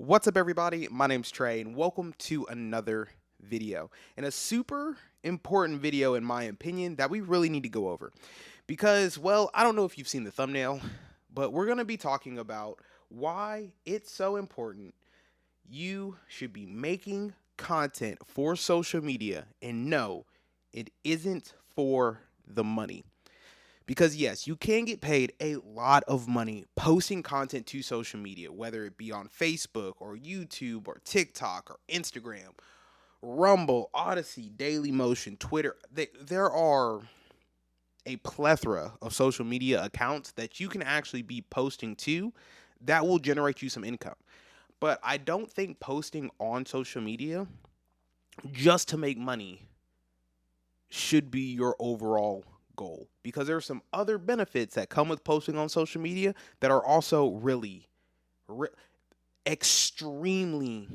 What's up, everybody? My name's Trey, and welcome to another video. And a super important video, in my opinion, that we really need to go over. Because, well, I don't know if you've seen the thumbnail, but we're going to be talking about why it's so important you should be making content for social media. And no, it isn't for the money. Because yes, you can get paid a lot of money posting content to social media, whether it be on Facebook or YouTube or TikTok or Instagram, Rumble, Odyssey, Dailymotion, Twitter. There are a plethora of social media accounts that you can actually be posting to that will generate you some income. But I don't think posting on social media just to make money should be your overall goal, because there are some other benefits that come with posting on social media that are also really extremely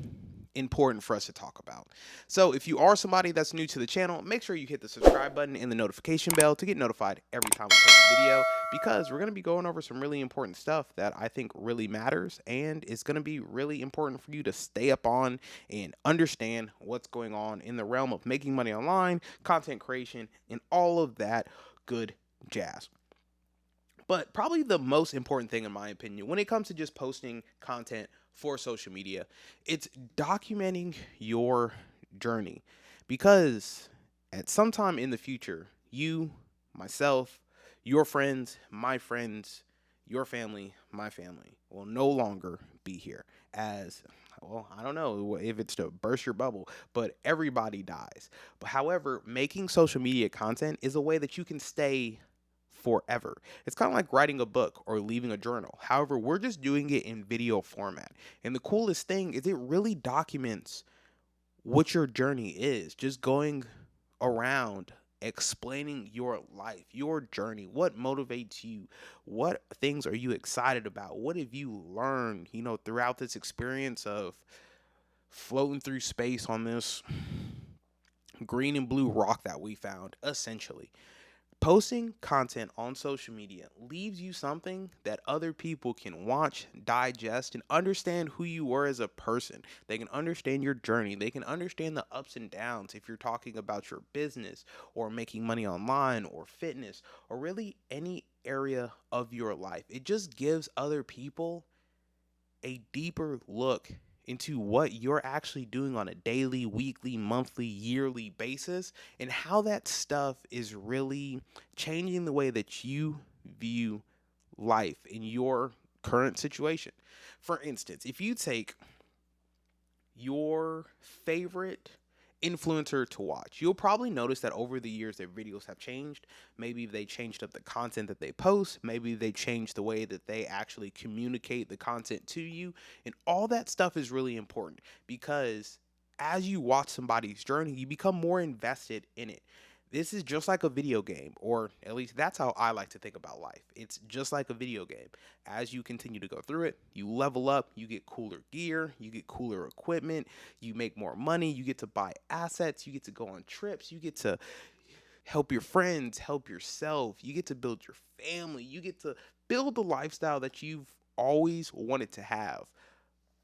important for us to talk about. So if you are somebody that's new to the channel, make sure you hit the subscribe button and the notification bell to get notified every time we post a video, because we're going to be going over some really important stuff that I think really matters, and it's going to be really important for you to stay up on and understand what's going on in the realm of making money online, content creation, and all of that good jazz. But probably the most important thing, in my opinion, when it comes to just posting content for social media, it's documenting your journey. Because at some time in the future, you, myself, your friends, my friends, your family, my family will no longer be here. As well, I don't know if it's to burst your bubble, but everybody dies. But however, making social media content is a way that you can stay forever. It's kind of like writing a book or leaving a journal. However, we're just doing it in video format. And the coolest thing is it really documents what your journey is. Just going around explaining your life, your journey, what motivates you, what things are you excited about, what have you learned, throughout this experience of floating through space on this green and blue rock that we found, essentially. Posting content on social media leaves you something that other people can watch, digest, and understand who you were as a person. They can understand your journey. They can understand the ups and downs if you're talking about your business or making money online or fitness or really any area of your life. It just gives other people a deeper look into what you're actually doing on a daily, weekly, monthly, yearly basis, and how that stuff is really changing the way that you view life in your current situation. For instance, if you take your favorite influencer to watch, you'll probably notice that over the years their videos have changed. Maybe they changed up the content that they post. Maybe they changed the way that they actually communicate the content to you. And all that stuff is really important, because as you watch somebody's journey, you become more invested in it. This is just like a video game, or at least that's how I like to think about life. It's just like a video game. As you continue to go through it, you level up, you get cooler gear, you get cooler equipment, you make more money, you get to buy assets, you get to go on trips, you get to help your friends, help yourself, you get to build your family, you get to build the lifestyle that you've always wanted to have.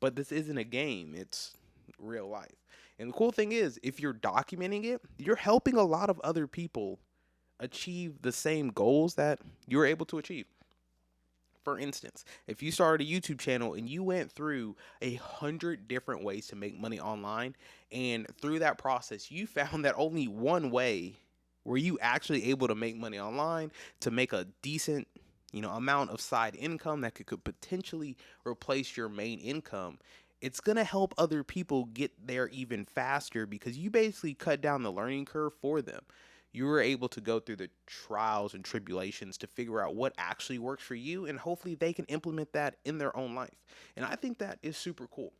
But this isn't a game, it's real life. And the cool thing is, if you're documenting it, you're helping a lot of other people achieve the same goals that you're able to achieve. For instance, if you started a YouTube channel and you went through 100 different ways to make money online, and through that process, you found that only one way were you actually able to make money online, to make a decent amount of side income that could potentially replace your main income, it's going to help other people get there even faster, because you basically cut down the learning curve for them. You were able to go through the trials and tribulations to figure out what actually works for you, and hopefully they can implement that in their own life. And I think that is super cool.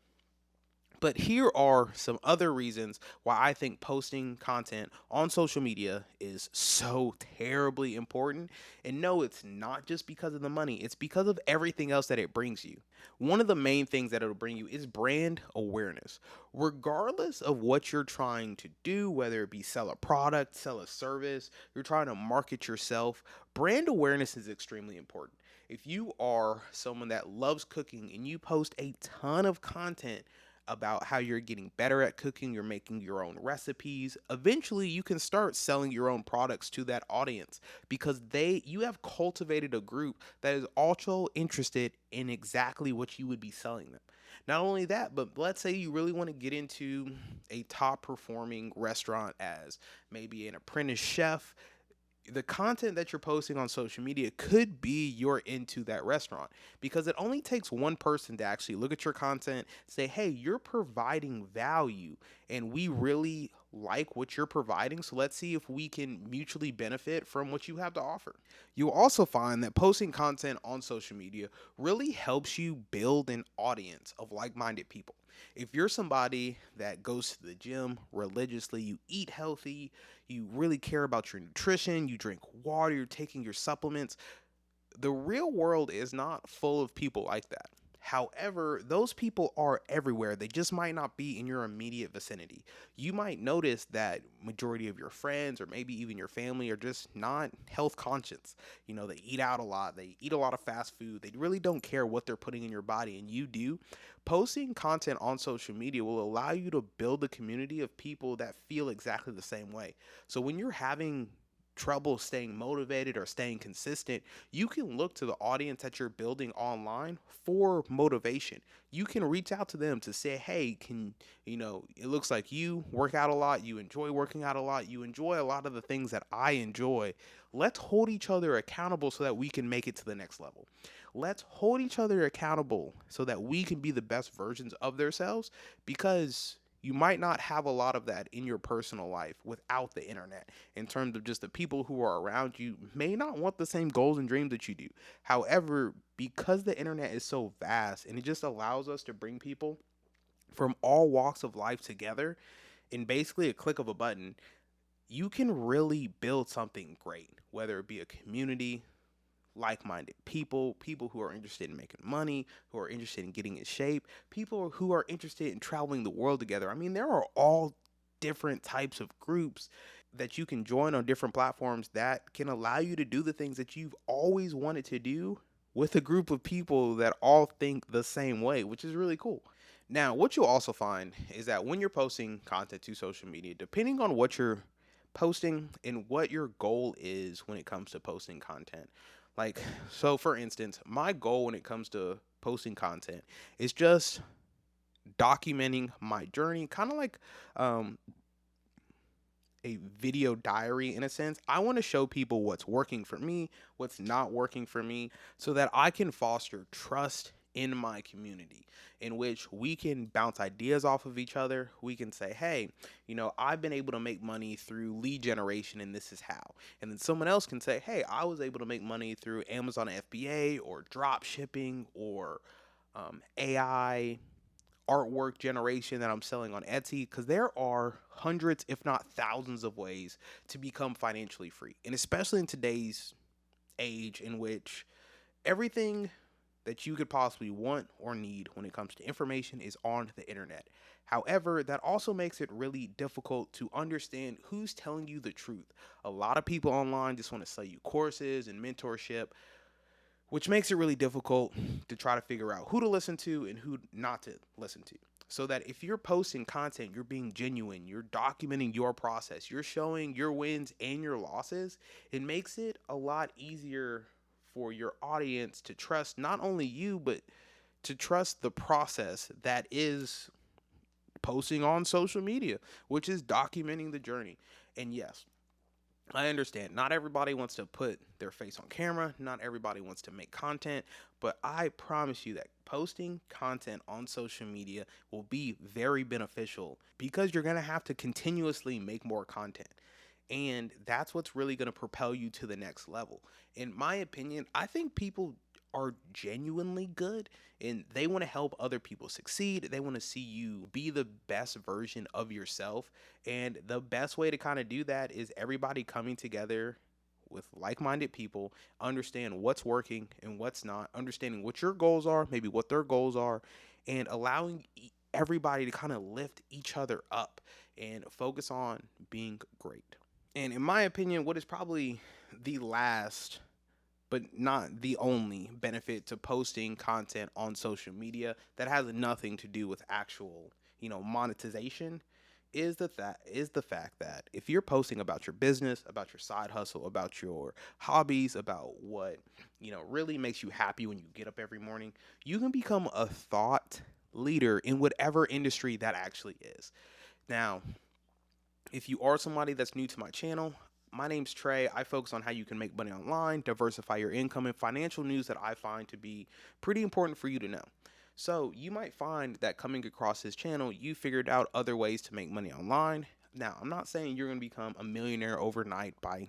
But here are some other reasons why I think posting content on social media is so terribly important. And no, it's not just because of the money. It's because of everything else that it brings you. One of the main things that it'll bring you is brand awareness. Regardless of what you're trying to do, whether it be sell a product, sell a service, you're trying to market yourself, brand awareness is extremely important. If you are someone that loves cooking and you post a ton of content about how you're getting better at cooking, you're making your own recipes, eventually you can start selling your own products to that audience because you have cultivated a group that is also interested in exactly what you would be selling them. Not only that, but let's say you really want to get into a top performing restaurant as maybe an apprentice chef. The content that you're posting on social media could be your into that restaurant, because it only takes one person to actually look at your content, say, hey, you're providing value and we really like what you're providing, so let's see if we can mutually benefit from what you have to offer. You'll also find that posting content on social media really helps you build an audience of like-minded people. If you're somebody that goes to the gym religiously, you eat healthy, you really care about your nutrition, you drink water, you're taking your supplements, the real world is not full of people like that. However, those people are everywhere. They just might not be in your immediate vicinity. You might notice that majority of your friends or maybe even your family are just not health conscious. They eat out a lot. They eat a lot of fast food. They really don't care what they're putting in your body, and you do. Posting content on social media will allow you to build a community of people that feel exactly the same way. So when you're having trouble staying motivated or staying consistent, you can look to the audience that you're building online for motivation. You can reach out to them to say, hey, it looks like you work out a lot, you enjoy working out a lot, you enjoy a lot of the things that I enjoy. Let's hold each other accountable so that we can make it to the next level. Let's hold each other accountable so that we can be the best versions of themselves, because you might not have a lot of that in your personal life without the internet. In terms of just the people who are around you may not want the same goals and dreams that you do. However, because the internet is so vast and it just allows us to bring people from all walks of life together in basically a click of a button, you can really build something great, whether it be a community, like-minded people who are interested in making money, who are interested in getting in shape, people who are interested in traveling the world together. I mean, there are all different types of groups that you can join on different platforms that can allow you to do the things that you've always wanted to do with a group of people that all think the same way, which is really cool. Now, what you'll also find is that when you're posting content to social media, depending on what you're posting and what your goal is when it comes to posting content. So for instance, my goal when it comes to posting content is just documenting my journey, kind of like a video diary in a sense. I want to show people what's working for me, what's not working for me, so that I can foster trust in my community, in which we can bounce ideas off of each other. We can say, hey, I've been able to make money through lead generation and this is how. And then someone else can say, hey, I was able to make money through Amazon FBA or drop shipping or AI artwork generation that I'm selling on Etsy, because there are hundreds, if not thousands, of ways to become financially free. And especially in today's age, in which everything that you could possibly want or need when it comes to information is on the internet. However, that also makes it really difficult to understand who's telling you the truth. A lot of people online just want to sell you courses and mentorship, which makes it really difficult to try to figure out who to listen to and who not to listen to. So that if you're posting content, you're being genuine, you're documenting your process, you're showing your wins and your losses, it makes it a lot easier for your audience to trust not only you, but to trust the process that is posting on social media, which is documenting the journey. And yes, I understand not everybody wants to put their face on camera. Not everybody wants to make content, but I promise you that posting content on social media will be very beneficial, because you're going to have to continuously make more content. And that's what's really going to propel you to the next level. In my opinion, I think people are genuinely good and they want to help other people succeed. They want to see you be the best version of yourself. And the best way to kind of do that is everybody coming together with like-minded people, understand what's working and what's not, understanding what your goals are, maybe what their goals are, and allowing everybody to kind of lift each other up and focus on being great. And in my opinion, what is probably the last but not the only benefit to posting content on social media that has nothing to do with actual, monetization is the fact that if you're posting about your business, about your side hustle, about your hobbies, about what, really makes you happy when you get up every morning, you can become a thought leader in whatever industry that actually is. Now, if you are somebody that's new to my channel, my name's Trey. I focus on how you can make money online, diversify your income, and financial news that I find to be pretty important for you to know. So you might find that coming across this channel, you figured out other ways to make money online. Now, I'm not saying you're going to become a millionaire overnight by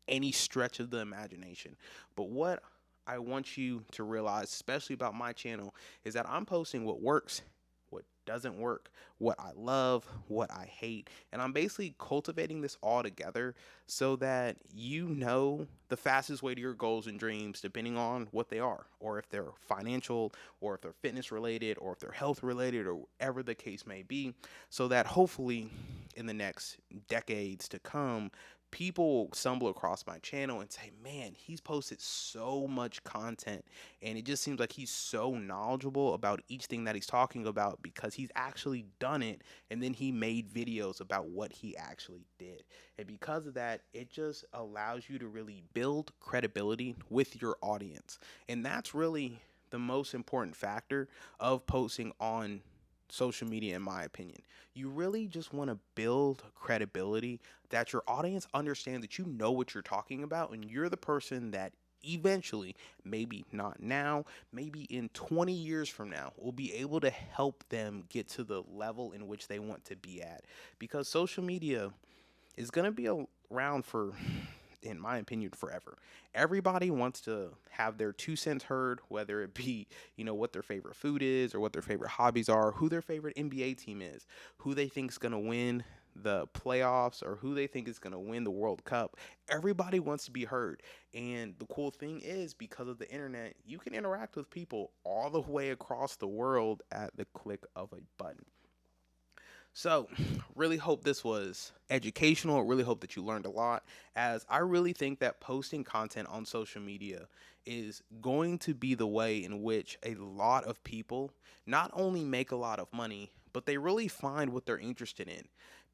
any stretch of the imagination, but what I want you to realize, especially about my channel, is that I'm posting what works, what doesn't work, what I love, what I hate, and I'm basically cultivating this all together so that you know the fastest way to your goals and dreams, depending on what they are, or if they're financial, or if they're fitness related, or if they're health related, or whatever the case may be, so that hopefully in the next decades to come, people stumble across my channel and say, man, he's posted so much content and it just seems like he's so knowledgeable about each thing that he's talking about because he's actually done it, and then he made videos about what he actually did. And because of that, it just allows you to really build credibility with your audience. And that's really the most important factor of posting on social media, in my opinion. You really just want to build credibility that your audience understands that you know what you're talking about, and you're the person that eventually, maybe not now, maybe in 20 years from now, will be able to help them get to the level in which they want to be at. Because social media is going to be around for, in my opinion, forever. Everybody wants to have their 2 cents heard, whether it be, what their favorite food is or what their favorite hobbies are, who their favorite NBA team is, who they think is going to win the playoffs, or who they think is going to win the World Cup. Everybody wants to be heard. And the cool thing is, because of the internet, you can interact with people all the way across the world at the click of a button. So, really hope this was educational. Really hope that you learned a lot, as I really think that posting content on social media is going to be the way in which a lot of people not only make a lot of money, but they really find what they're interested in.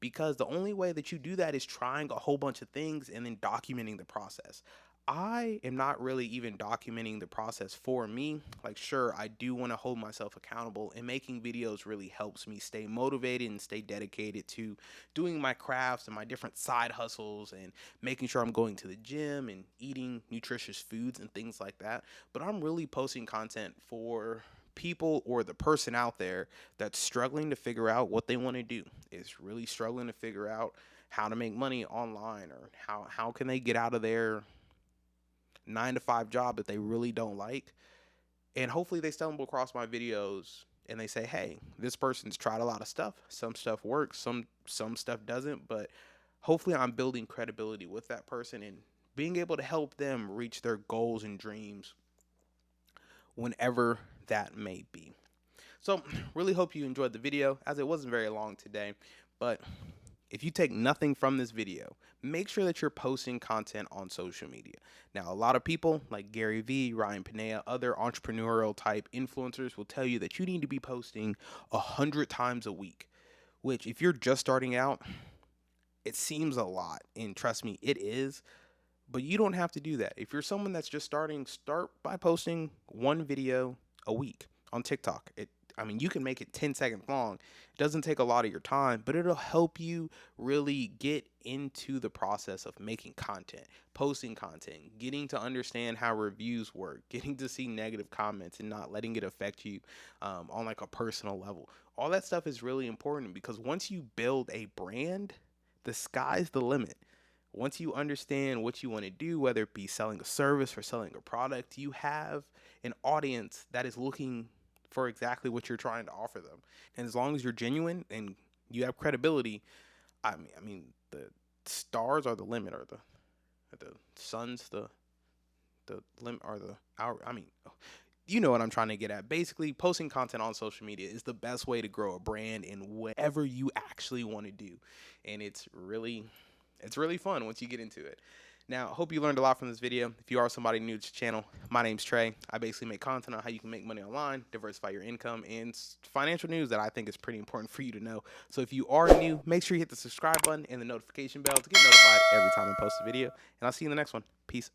Because the only way that you do that is trying a whole bunch of things and then documenting the process. I am not really even documenting the process for me. Like, sure, I do want to hold myself accountable, and making videos really helps me stay motivated and stay dedicated to doing my crafts and my different side hustles and making sure I'm going to the gym and eating nutritious foods and things like that. But I'm really posting content for people, or the person out there that's struggling to figure out what they want to do, is really struggling to figure out how to make money online, or how can they get out of their 9-to-5 job that they really don't like. And hopefully they stumble across my videos and they say, hey, this person's tried a lot of stuff. Some stuff works, some stuff doesn't, but hopefully I'm building credibility with that person and being able to help them reach their goals and dreams whenever that may be. So really hope you enjoyed the video, as it wasn't very long today, but if you take nothing from this video, make sure that you're posting content on social media. Now, a lot of people like Gary Vee, Ryan Panea, other entrepreneurial type influencers will tell you that you need to be posting 100 times a week, which if you're just starting out, it seems a lot. And trust me, it is. But you don't have to do that. If you're someone that's just starting, start by posting one video a week on TikTok. You can make it 10 seconds long. It doesn't take a lot of your time, but it'll help you really get into the process of making content, posting content, getting to understand how reviews work, getting to see negative comments and not letting it affect you on like a personal level. All that stuff is really important, because once you build a brand, the sky's the limit. Once you understand what you want to do, whether it be selling a service or selling a product, you have an audience that is looking for exactly what you're trying to offer them. And as long as you're genuine and you have credibility, I mean the stars are the limit, or the sun's the limit, or the hour. You know what I'm trying to get at. Basically, posting content on social media is the best way to grow a brand in whatever you actually want to do. And it's really fun once you get into it. Now, hope you learned a lot from this video. If you are somebody new to the channel, my name's Trey. I basically make content on how you can make money online, diversify your income, and financial news that I think is pretty important for you to know. So if you are new, make sure you hit the subscribe button and the notification bell to get notified every time I post a video. And I'll see you in the next one. Peace.